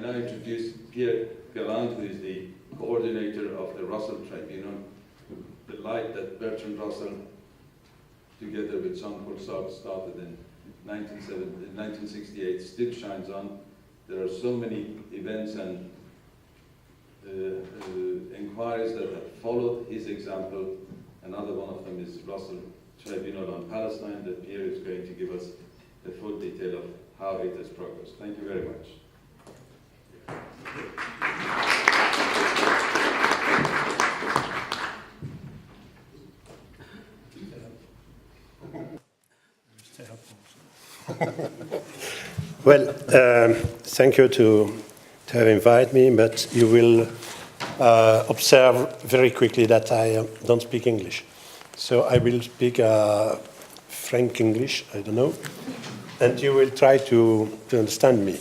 now introduce Pierre Galand, who is the coordinator of the Russell Tribunal. The light that Bertrand Russell, together with Jean-Paul Sartre, started in 1968 still shines on. There are so many events and inquiries that have followed his example. Another one of them is Russell Tribunal on Palestine, that Pierre is going to give us the full detail of how it has progressed. Thank you very much. Well, thank you to have invited me, but you will observe very quickly that I don't speak English. So I will speak Frank English, I don't know, and you will try to understand me.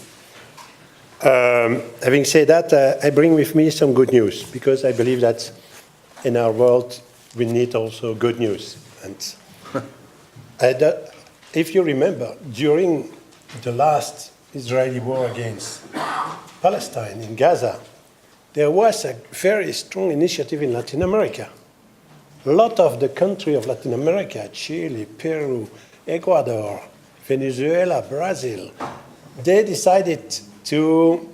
Having said that, I bring with me some good news, because I believe that in our world we need also good news. And if you remember, during the last Israeli war against Palestine in Gaza, there was a very strong initiative in Latin America. A lot of the countries of Latin America, Chile, Peru, Ecuador, Venezuela, Brazil, they decided to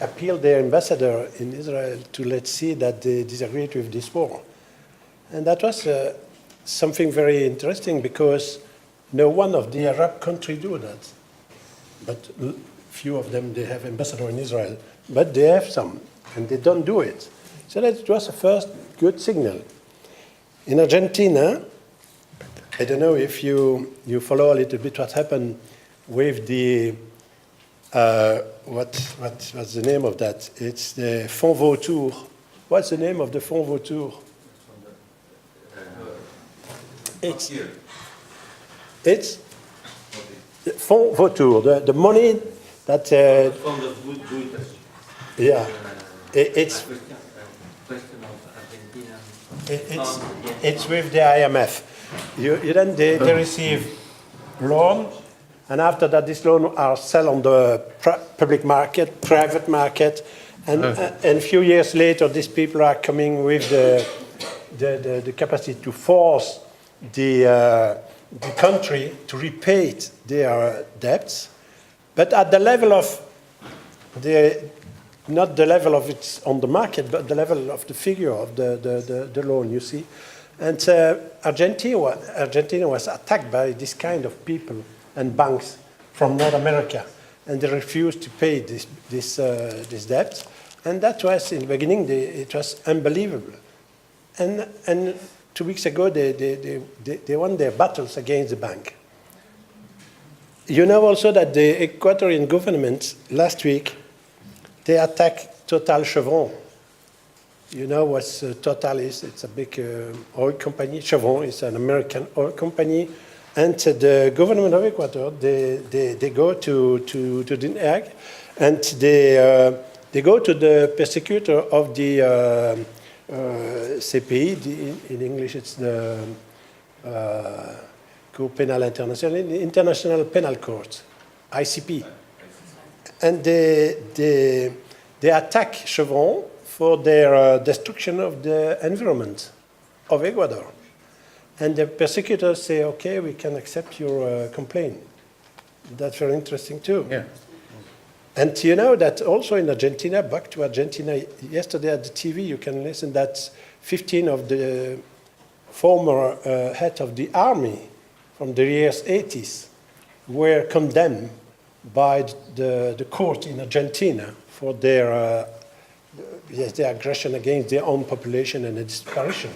appeal their ambassador in Israel to let's see that they disagreed with this war. And that was something very interesting, because no one of the Arab countries do that. But few of them, they have ambassador in Israel, but they have some, and they don't do it. So that was the first good signal. In Argentina, I don't know if you follow a little bit what happened with the, what's the name of that? It's the Fonds Vautour. What's the name of the Fonds Vautour? It's Fonds Vautour, the money that... yeah, it's with the IMF. Then they receive loan, and after that this loan are sold on the public market, private market, and a few years later these people are coming with the capacity to force the country to repay their debts, but at the level of not the level of it's on the market, but the level of the figure of the loan, you see. And Argentina was attacked by this kind of people and banks from North America, and they refused to pay this debt. And that was, in the beginning, it was unbelievable. And 2 weeks ago, they won their battles against the bank. You know also that the Ecuadorian government, last week, they attacked Total Chevron. You know what Total is? It's a big oil company. Chevron is an American oil company. And the government of Ecuador, they go to The Hague, and they go to the persecutor of the CPI, in English it's the Cour Pénale Internationale, the International Penal Court, ICP. And they attack Chevron for their destruction of the environment of Ecuador. And the persecutors say, okay, we can accept your complaint. That's very interesting too. Yeah. And you know that also in Argentina, back to Argentina, yesterday at the TV, you can listen that 15 of the former head of the army from the years 80s were condemned by the court in Argentina for their aggression against their own population and its disparition.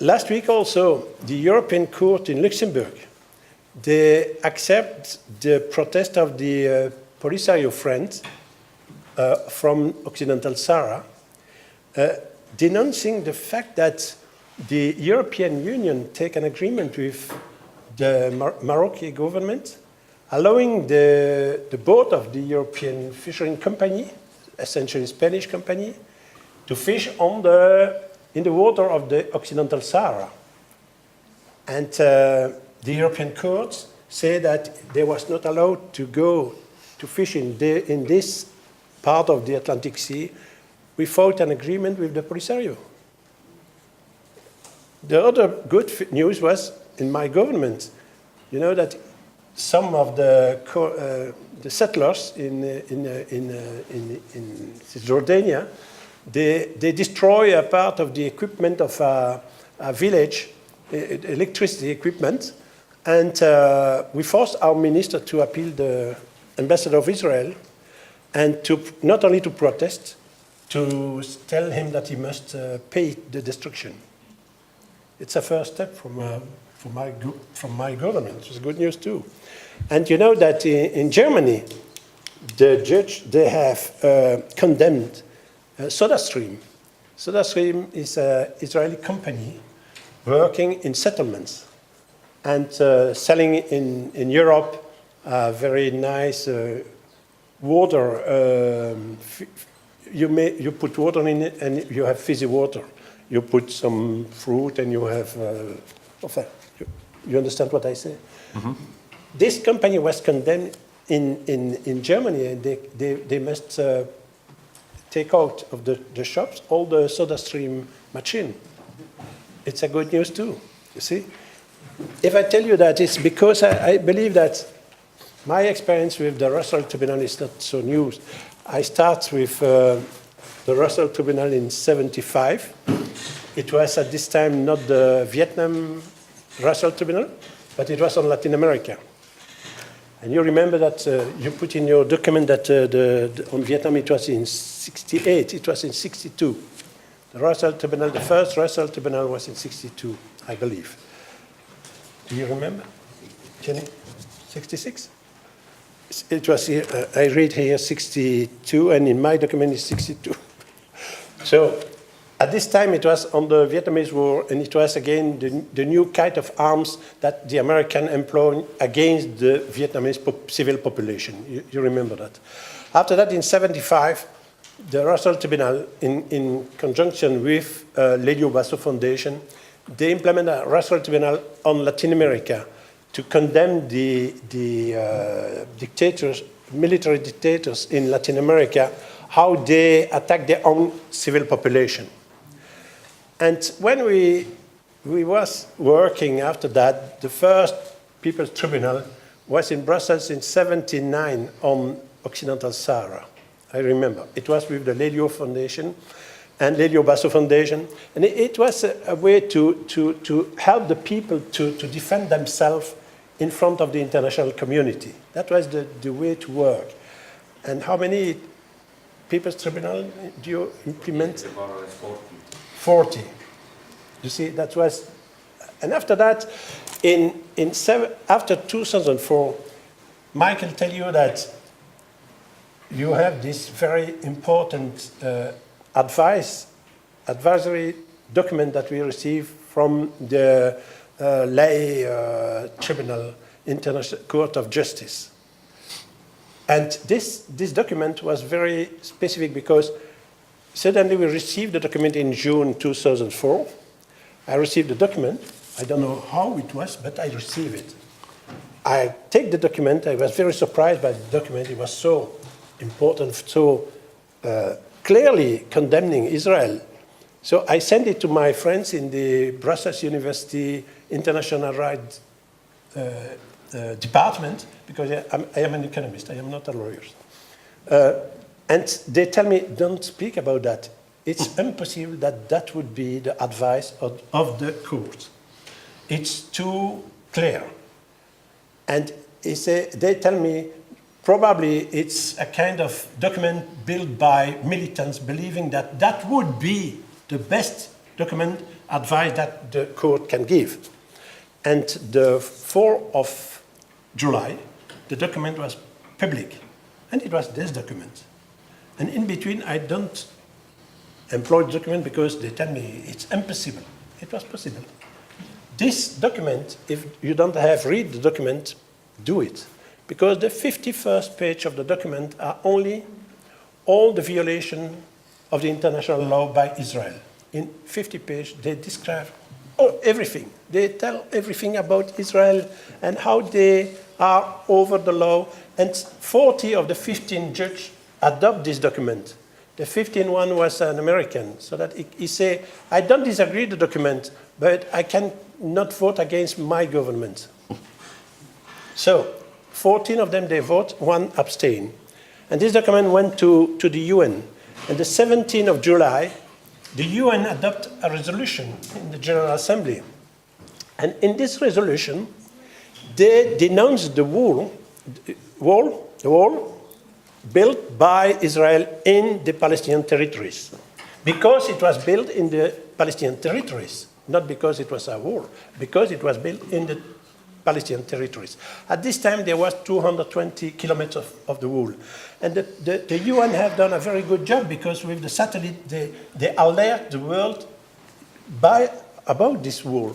Last week also, the European Court in Luxembourg, they accept the protest of the Polisario Friends from Occidental Sahara, denouncing the fact that the European Union take an agreement with the Moroccan government, allowing the boat of the European fishing company, essentially Spanish company, to fish in the water of the Occidental Sahara. And the European courts say that they was not allowed to go to fish in this part of the Atlantic Sea without an agreement with the Polisario. The other good news was in my government. You know that some of the settlers in Jordania, they destroy a part of the equipment of a village, electricity equipment, and we forced our minister to appeal the ambassador of Israel, and to not only to protest, to tell him that he must pay the destruction. It's a first step from my government. It's good news too. And you know that in Germany, the judge, they have condemned SodaStream. SodaStream is an Israeli company working in settlements and selling in Europe very nice water. You put water in it and you have fizzy water. You put some fruit and you have, you understand what I say? Mm-hmm. This company was condemned in Germany, and they must take out of the shops all the SodaStream machine. It's a good news too, you see? If I tell you that, it's because I believe that my experience with the Russell Tribunal is not so new. I start with the Russell Tribunal in 1975. It was at this time not the Vietnam Russell Tribunal, but it was on Latin America. And you remember that you put in your document that on Vietnam it was in 1968, it was in 1962. The Russell Tribunal, the first Russell Tribunal was in 1962, I believe. Do you remember, Jenny? 1966? It was here, I read here 1962, and in my document it's 1962. So at this time it was on the Vietnamese War, and it was again the new kind of arms that the American employed against the Vietnamese civil population. You remember that. After that, in 1975, the Russell Tribunal, in conjunction with Lelio Basso Foundation, they implemented a Russell Tribunal on Latin America to condemn the dictators, military dictators in Latin America, how they attack their own civil population. And when we was working after that, the first People's Tribunal was in Brussels in 1979 on Occidental Sahara. I remember. It was with the Lelio Foundation and Lelio Basso Foundation. And it was a way to help the people to defend themselves in front of the international community. That was the way to work. And how many People's Tribunal do you implement? 40. You see, that was, and after that, after 2004, Michael tell you that you have this very important advisory document that we received from the lay tribunal, International Court of Justice. And this document was very specific because suddenly we received the document in June 2004. I received the document. I don't know how it was, but I received it. I take the document. I was very surprised by the document. It was so important, so clearly condemning Israel. So I sent it to my friends in the Brussels University International Rights department, because I am an economist, I am not a lawyer. And they tell me, don't speak about that. It's impossible that would be the advice of the court. It's too clear. And they tell me, probably it's a kind of document built by militants believing that would be the best document advice that the court can give. And the 4th of July, the document was public. And it was this document. And in between, I don't employ the document because they tell me it's impossible. It was possible. This document, if you don't have read the document, do it. Because the 51st page of the document are only all the violation of the international law by Israel. In 50 pages, they describe everything. They tell everything about Israel and how they are over the law. And 40 of the 15 judges adopt this document. The 15th one was an American, so that he say, I don't disagree with the document, but I cannot vote against my government. So 14 of them, they vote, 1 abstain. And this document went to the UN. And the 17th of July, the UN adopted a resolution in the General Assembly. And in this resolution, they denounced the wall built by Israel in the Palestinian territories, because it was built in the Palestinian territories, not because it was a wall, because it was built in the Palestinian territories. At this time, there was 220 kilometers of the wall. And the UN have done a very good job, because with the satellite, they alert the world about this wall.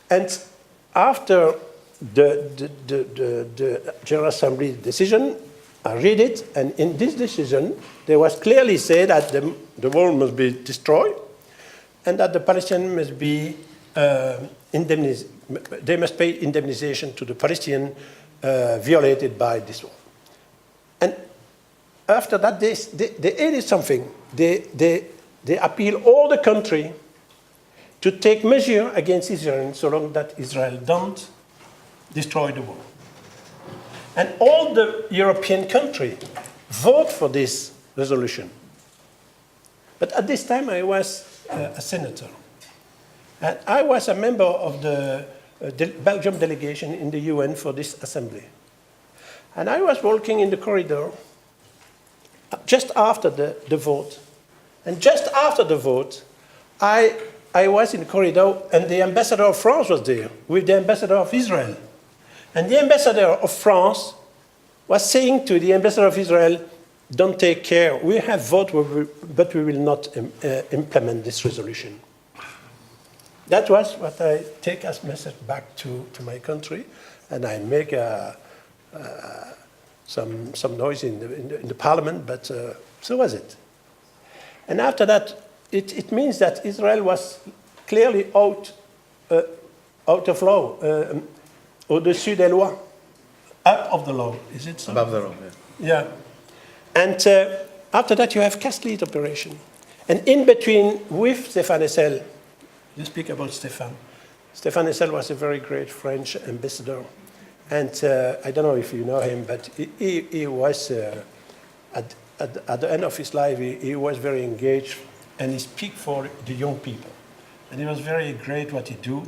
And after the General Assembly decision, I read it, and in this decision, there was clearly said that the wall must be destroyed, and that the Palestinians must be they must pay indemnization to the Palestinians violated by this wall. And after that, they added something. They appeal all the country to take measure against Israel, so long that Israel don't destroy the wall. And all the European countries vote for this resolution. But at this time, I was a senator. And I was a member of the Belgium delegation in the UN for this assembly. And I was walking in the corridor just after the vote. And just after the vote, I was in the corridor, and the ambassador of France was there with the ambassador of Israel. And the ambassador of France was saying to the ambassador of Israel, don't take care, we have voted, but we will not implement this resolution. That was what I take as message back to my country, and I make some noise in the parliament, but so was it. And after that, it means that Israel was clearly out of law, au-dessus des lois, out of the law. Is it so? Above the law, yeah. Yeah. And after that, you have caste operation. And in between, with Stéphane Hessel, you speak about Stéphane. Stéphane Hessel was a very great French ambassador. And I don't know if you know him, but he was, at the end of his life, he was very engaged, and he speak for the young people. And it was very great what he do.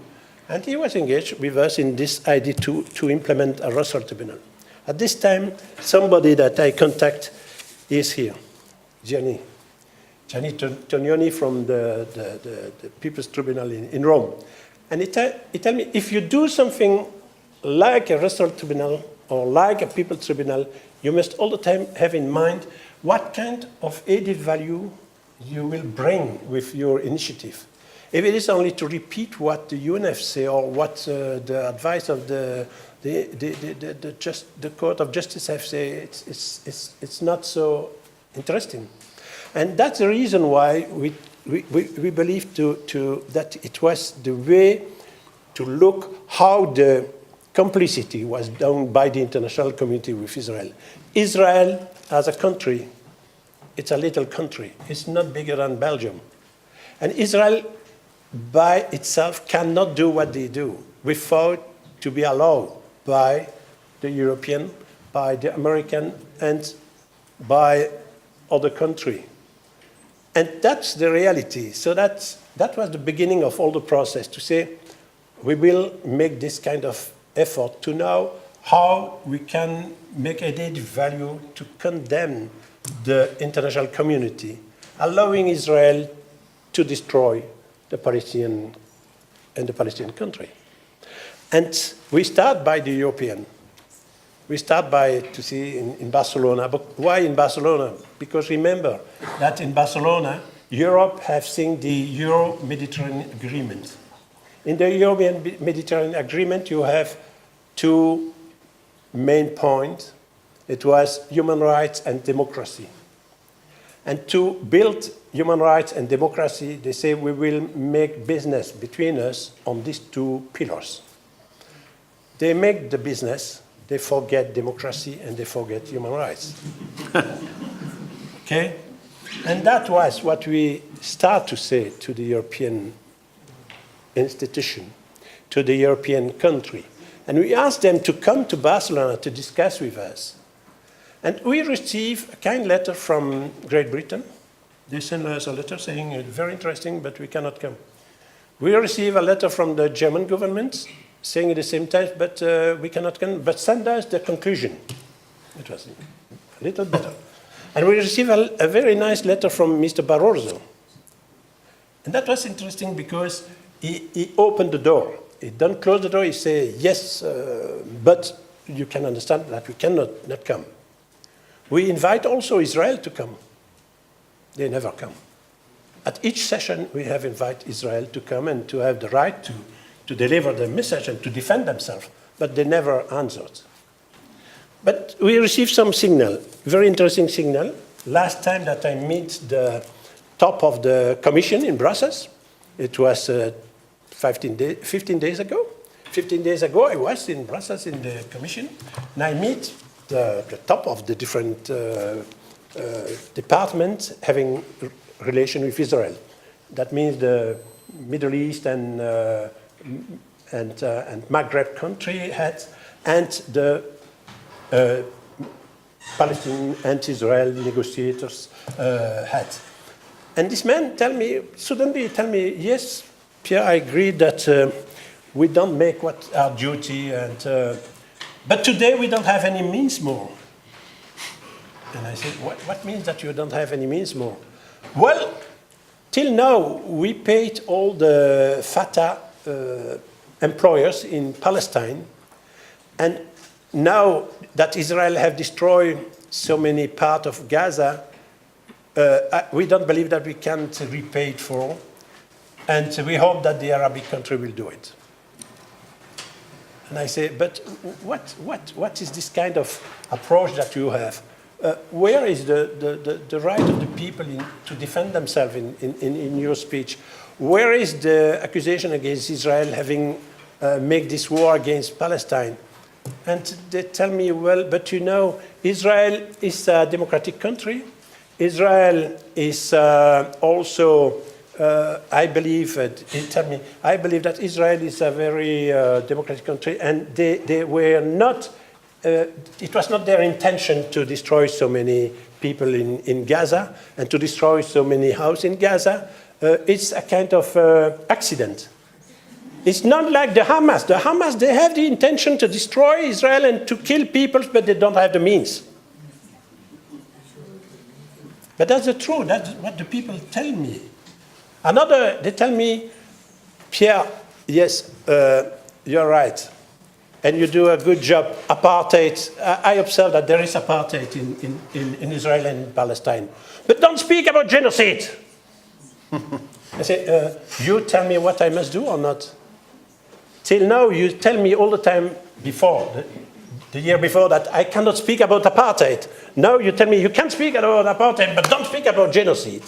And he was engaged with us in this idea to implement a Russell Tribunal. At this time, somebody that I contact is here, Gianni Tonioni from the People's Tribunal in Rome. And he tell me, if you do something like a Russell Tribunal or like a People's Tribunal, you must all the time have in mind what kind of added value you will bring with your initiative. If it is only to repeat what the UNF say or what the advice of the Court of Justice have said, it's not so interesting. And that's the reason why we believe that it was the way to look how the complicity was done by the international community with Israel. Israel, as a country, it's a little country. It's not bigger than Belgium. And Israel, by itself, cannot do what they do without to be allowed by the European, by the American, and by other countries. And that's the reality. So that was the beginning of all the process, to say we will make this kind of effort to know how we can make added value to condemn the international community, allowing Israel to destroy the Palestinian and the Palestinian country. And we start by the European. We start by to see in Barcelona. But why in Barcelona? Because remember that in Barcelona, Europe have seen the Euro-Mediterranean Agreement. In the Euro-Mediterranean Agreement, you have two main points. It was human rights and democracy. And to build human rights and democracy, they say we will make business between us on these two pillars. They make the business, they forget democracy, and they forget human rights. Okay? And that was what we start to say to the European institution, to the European country. And we asked them to come to Barcelona to discuss with us. And we received a kind letter from Great Britain. They sent us a letter saying, it's very interesting, but we cannot come. We received a letter from the German government saying at the same time, but we cannot come, but send us the conclusion. It was a little better. And we received a very nice letter from Mr. Barroso. And that was interesting because he opened the door. He don't close the door, he said, yes, but you can understand that we cannot not come. We invite also Israel to come. They never come. At each session, we have invited Israel to come and to have the right to deliver the message and to defend themselves, but they never answered. But we received some signal, very interesting signal. Last time that I met the top of the commission in Brussels, it was 15 days ago. 15 days ago, I was in Brussels in the commission, and I meet the top of the different departments having relation with Israel. That means the Middle East and Maghreb country heads and the Palestinian and Israel negotiators heads. And this man suddenly tell me, yes, Pierre, I agree that we don't make what our duty, but today we don't have any means more. And I said, what means that you don't have any means more? Well, till now, we paid all the Fatah employers in Palestine, and now that Israel have destroyed so many parts of Gaza, we don't believe that we can't repay it for all, and we hope that the Arabic country will do it. And I say, but what is this kind of approach that you have? Where is the right of the people to defend themselves in your speech? Where is the accusation against Israel having made this war against Palestine? And they tell me, well, but you know, Israel is a democratic country. Israel is also, I believe that Israel is a very democratic country, and they were not, it was not their intention to destroy so many people in Gaza and to destroy so many houses in Gaza. It's a kind of accident. It's not like the Hamas. The Hamas, they have the intention to destroy Israel and to kill people, but they don't have the means. But that's the truth. That's what the people tell me. They tell me, Pierre, yes, you're right. And you do a good job. Apartheid, I observe that there is apartheid in Israel and in Palestine. But don't speak about genocide. I say, you tell me what I must do or not? Till now, you tell me all the time before, the year before, that I cannot speak about apartheid. Now you tell me you can speak about apartheid, but don't speak about genocide.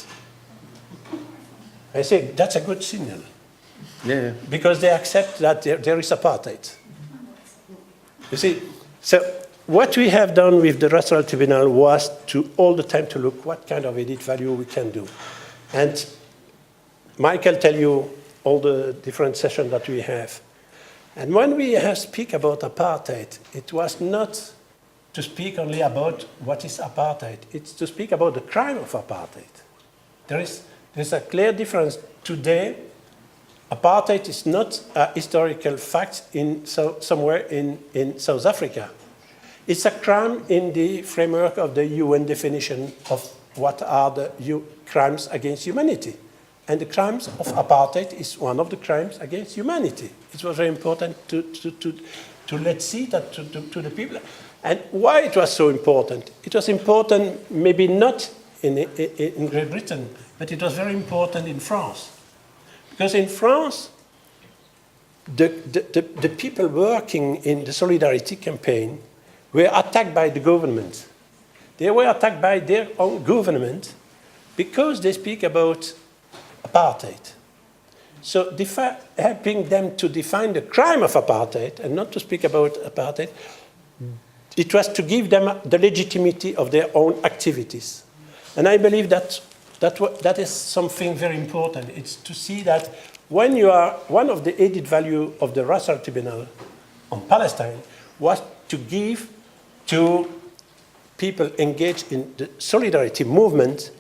I say, that's a good signal. Yeah. Because they accept that there is apartheid. You see, so what we have done with the Russell Tribunal was to all the time to look what kind of added value we can do. And Michael tell you all the different sessions that we have. And when we speak about apartheid, it was not to speak only about what is apartheid. It's to speak about the crime of apartheid. There's a clear difference. Today, apartheid is not a historical fact somewhere in South Africa. It's a crime in the framework of the UN definition of what are the crimes against humanity. And the crimes of apartheid is one of the crimes against humanity. It was very important to let see that to the people. And why it was so important? It was important maybe not in Great Britain, but it was very important in France. Because in France, the people working in the Solidarity campaign were attacked by the government. They were attacked by their own government because they speak about apartheid. So helping them to define the crime of apartheid and not to speak about apartheid, it was to give them the legitimacy of their own activities. And I believe that is something very important. It's to see that when you are, one of the added value of the Russell Tribunal on Palestine was to give to people engaged in the solidarity movement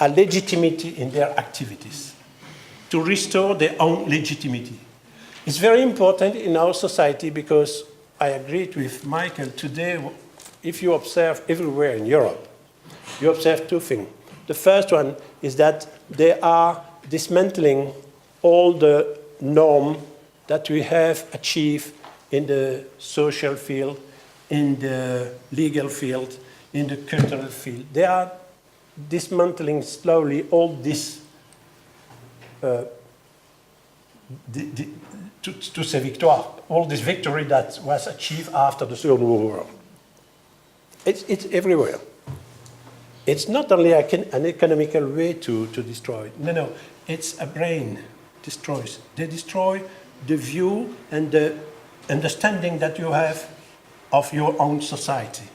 a legitimacy in their activities, to restore their own legitimacy. It's very important in our society because I agreed with Michael today, if you observe everywhere in Europe, you observe two things. The first one is that they are dismantling all the norms that we have achieved in the social field, in the legal field, in the cultural field. They are dismantling slowly all this to ces victoires, all this victory that was achieved after the Second World War. It's everywhere. It's not only an economical way to destroy it. No, it's a brain destroys. They destroy the view and the understanding that you have of your own society.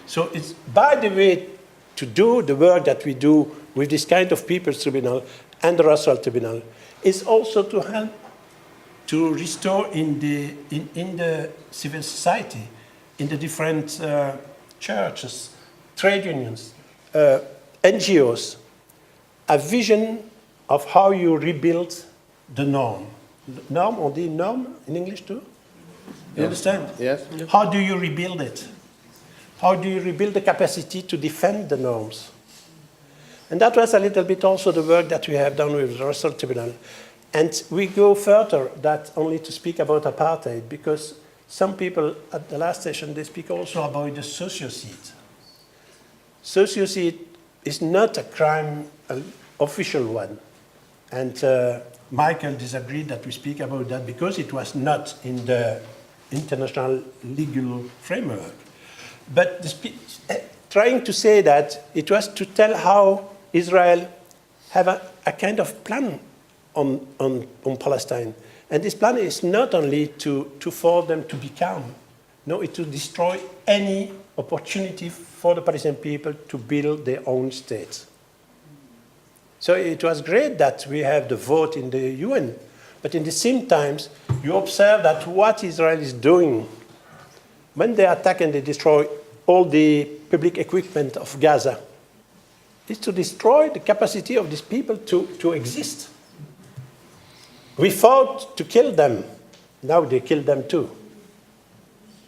So it's, by the way, to do the work that we do with this kind of People's Tribunal and the Russell Tribunal is also to help to restore in the civil society, in the different churches, trade unions, NGOs, a vision of how you rebuild the norm. Norm, on dit norm in English too? You understand? Yes. How do you rebuild it? How do you rebuild the capacity to defend the norms? And that was a little bit also the work that we have done with the Russell Tribunal. And we go further than only to speak about apartheid, because some people at the last session, they speak also about the sociocide. Sociocide is not a crime, an official one. And Michael disagreed that we speak about that because it was not in the international legal framework. But trying to say that it was to tell how Israel have a kind of plan on Palestine. And this plan is not only to force them to become, no, it's to destroy any opportunity for the Palestinian people to build their own state. So it was great that we have the vote in the UN, but in the same times, you observe that what Israel is doing, when they attack and they destroy all the public equipment of Gaza, is to destroy the capacity of these people to exist. We fought to kill them. Now they kill them too.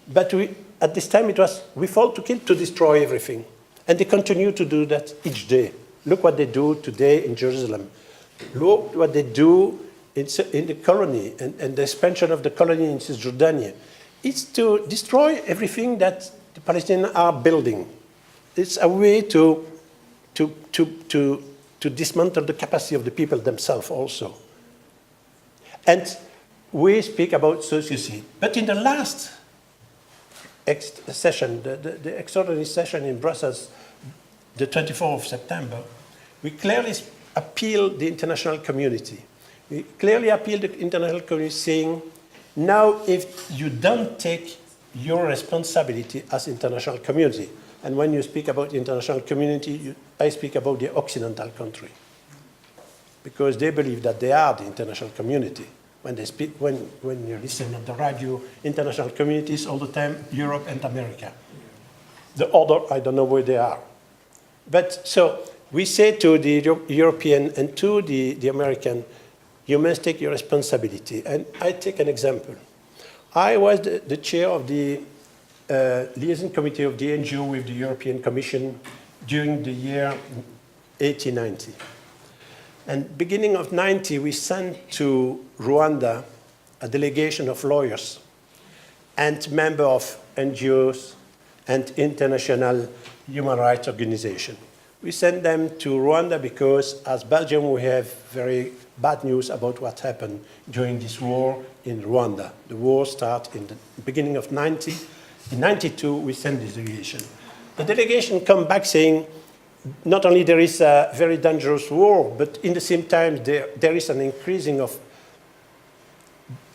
But at this time, we fought to kill, to destroy everything. And they continue to do that each day. Look what they do today in Jerusalem. Look what they do in the colony and the expansion of the colony in Cisjordania. It's to destroy everything that the Palestinians are building. It's a way to dismantle the capacity of the people themselves also. And we speak about sociocide. But in the last session, the extraordinary session in Brussels, the 24th of September, we clearly appealed the international community. We clearly appealed the international community saying, now if you don't take your responsibility as international community, and when you speak about international community, I speak about the Occidental country, because they believe that they are the international community. When they speak, when you listen on the radio, international communities all the time, Europe and America. The other, I don't know where they are. But so we say to the European and to the American, you must take your responsibility. And I take an example. I was the chair of the liaison committee of the NGO with the European Commission during the year 1890. And beginning of 90, we sent to Rwanda a delegation of lawyers and members of NGOs and international human rights organizations. We sent them to Rwanda because, as Belgium, we have very bad news about what happened during this war in Rwanda. The war started in the beginning of 90. In 92, we sent this delegation. The delegation come back saying, not only there is a very dangerous war, but in the same time there is an increasing of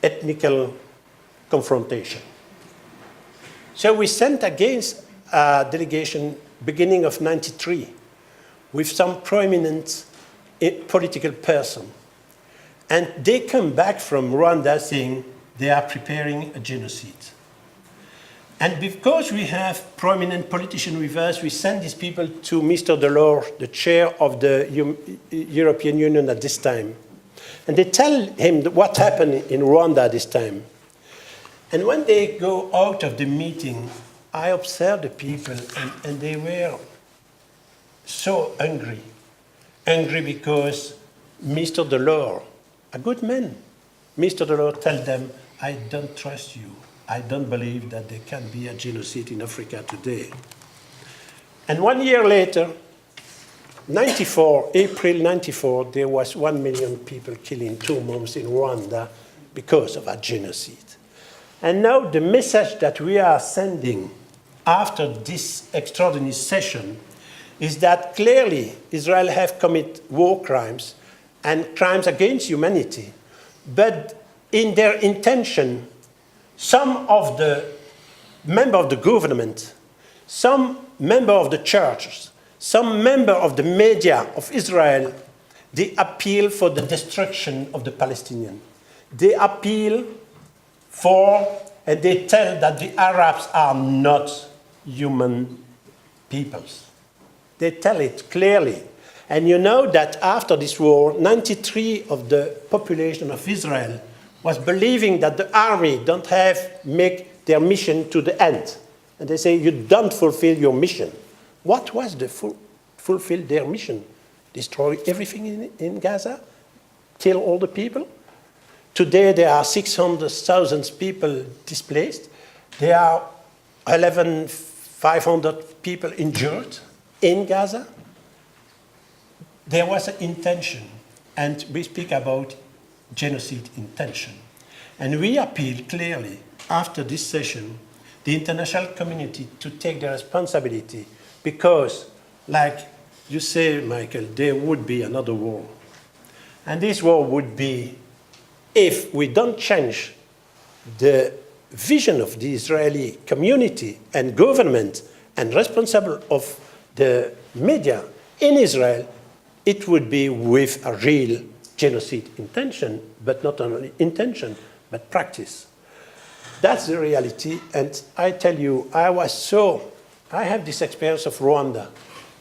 ethnical confrontation. So we sent against a delegation beginning of '93 with some prominent political person. And they come back from Rwanda saying they are preparing a genocide. And because we have prominent politicians with us, we send these people to Mr. Delors, the chair of the European Union at this time. And they tell him what happened in Rwanda at this time. And when they go out of the meeting, I observed the people, and they were so angry. Angry because Mr. Delors, a good man, Mr. Delors tells them, I don't trust you. I don't believe that there can be a genocide in Africa today. And 1 year later, April 94, there was 1 million people killed in 2 months in Rwanda because of a genocide. And now the message that we are sending after this extraordinary session is that clearly Israel have committed war crimes and crimes against humanity. But in their intention, some of the members of the government, some members of the churches, some members of the media of Israel, they appeal for the destruction of the Palestinians. They appeal for, and they tell that the Arabs are not human peoples. They tell it clearly. And you know that after this war, 93% of the population of Israel was believing that the army don't have make their mission to the end. And they say, you don't fulfill your mission. What was the fulfill their mission? Destroy everything in Gaza? Kill all the people? Today there are 600,000 people displaced. There are 11,500 people injured in Gaza. There was an intention, and we speak about genocide intention. And we appeal clearly, after this session, the international community to take the responsibility, because, like you say, Michael, there would be another war. And this war would be, if we don't change the vision of the Israeli community and government and responsible of the media in Israel, it would be with a real genocide intention, but not only intention, but practice. That's the reality, and I tell you, I have this experience of Rwanda,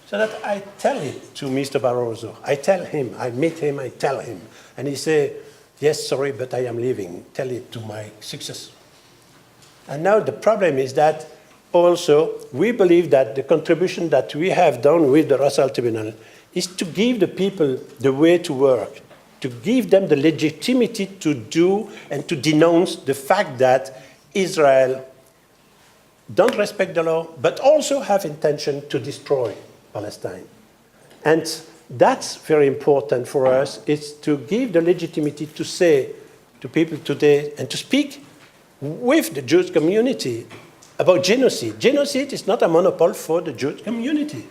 so that I tell it to Mr. Barroso. I tell him, I meet him, I tell him, and he say, yes, sorry, but I am leaving. Tell it to my successor. And now the problem is that also we believe that the contribution that we have done with the Russell Tribunal is to give the people the way to work, to give them the legitimacy to do and to denounce the fact that Israel don't respect the law, but also have intention to destroy Palestine. And that's very important for us, is to give the legitimacy to say to people today and to speak with the Jewish community about genocide. Genocide is not a monopoly for the Jewish community.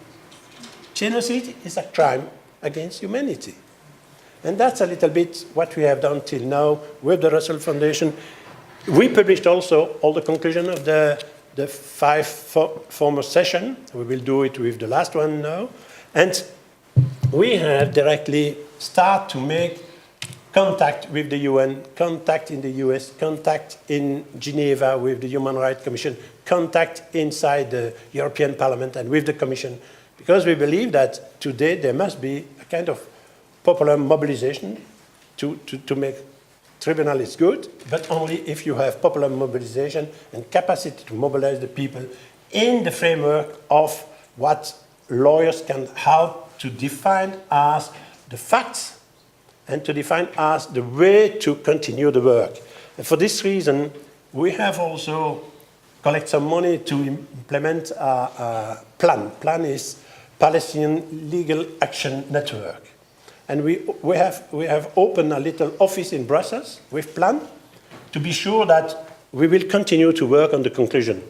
Genocide is a crime against humanity. And that's a little bit what we have done till now with the Russell Foundation. We published also all the conclusion of the 5 former session. We will do it with the last one now. And we have directly start to make contact with the UN, contact in the US, contact in Geneva with the Human Rights Commission, contact inside the European Parliament and with the Commission, because we believe that today there must be a kind of popular mobilization to make tribunal is good, but only if you have popular mobilization and capacity to mobilize the people in the framework of what lawyers can help to define as the facts and to define as the way to continue the work. And for this reason, we have also collected some money to implement a plan. Plan is Palestinian Legal Action Network. And we have opened a little office in Brussels with plan to be sure that we will continue to work on the conclusion.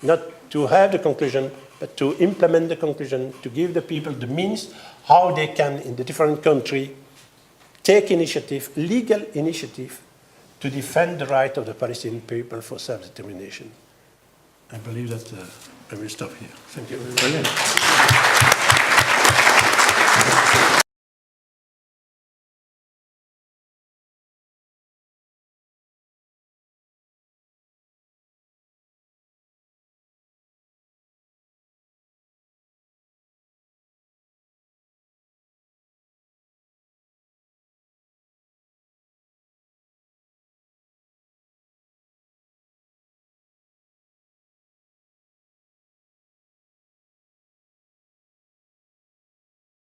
Not to have the conclusion, but to implement the conclusion, to give the people the means how they can, in the different country, take initiative, legal initiative, to defend the right of the Palestinian people for self-determination. I believe that I will stop here. Thank you. Brilliant.